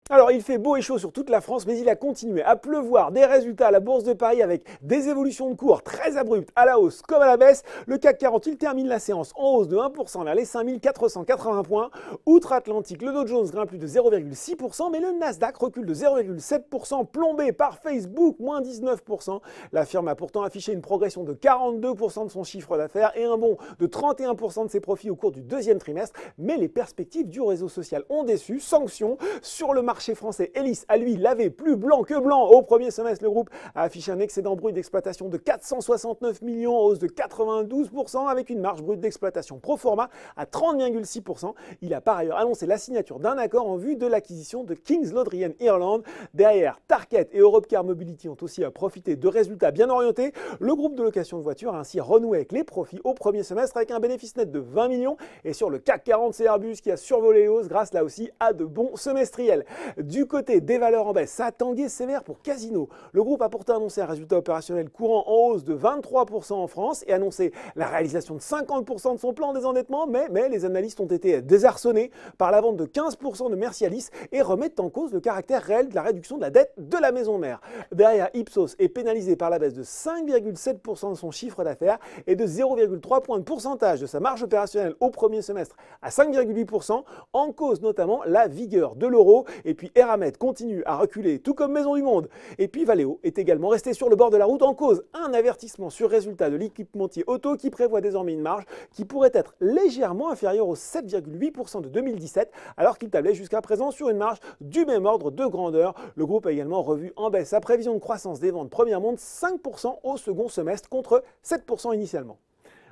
Alors, il fait beau et chaud sur toute la France, mais il a continué à pleuvoir. Des résultats à la Bourse de Paris avec des évolutions de cours très abruptes à la hausse comme à la baisse. Le CAC 40, il termine la séance en hausse de 1% vers les 5480 points. Outre-Atlantique, le Dow Jones grimpe plus de 0,6%, mais le Nasdaq recule de 0,7%, plombé par Facebook, moins 19%. La firme a pourtant affiché une progression de 42% de son chiffre d'affaires et un bond de 31% de ses profits au cours du deuxième trimestre. Mais les perspectives du réseau social ont déçu. Sanctions sur le marché français. Elis, à lui, lavé plus blanc que blanc. Au premier semestre, le groupe a affiché un excédent brut d'exploitation de 469 millions, en hausse de 92%, avec une marge brute d'exploitation pro forma à 30,6%. Il a par ailleurs annoncé la signature d'un accord en vue de l'acquisition de Kings Lothian Ireland. Derrière, Target et Europcar Mobility ont aussi profité de résultats bien orientés. Le groupe de location de voitures a ainsi renoué avec les profits au premier semestre avec un bénéfice net de 20 millions. Et sur le CAC 40, c'est Airbus qui a survolé les hausses grâce là aussi à de bons semestriels. Du côté des valeurs en baisse, ça a tangué sévère pour Casino. Le groupe a pourtant annoncé un résultat opérationnel courant en hausse de 23% en France et annoncé la réalisation de 50% de son plan de désendettement, mais les analystes ont été désarçonnés par la vente de 15% de Mercialis et remettent en cause le caractère réel de la réduction de la dette de la maison mère. Derrière, Ipsos est pénalisé par la baisse de 5,7% de son chiffre d'affaires et de 0,3 points de pourcentage de sa marge opérationnelle au premier semestre à 5,8%, en cause notamment la vigueur de l'euro. Et puis Eramet continue à reculer, tout comme Maison du Monde. Et puis Valeo est également resté sur le bord de la route, en cause un avertissement sur résultat de l'équipementier auto qui prévoit désormais une marge qui pourrait être légèrement inférieure aux 7,8% de 2017, alors qu'il tablait jusqu'à présent sur une marge du même ordre de grandeur. Le groupe a également revu en baisse sa prévision de croissance des ventes première monte, 5% au second semestre contre 7% initialement.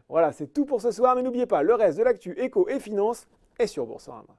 Voilà, c'est tout pour ce soir, mais n'oubliez pas, le reste de l'actu éco et finance est sur Boursorama.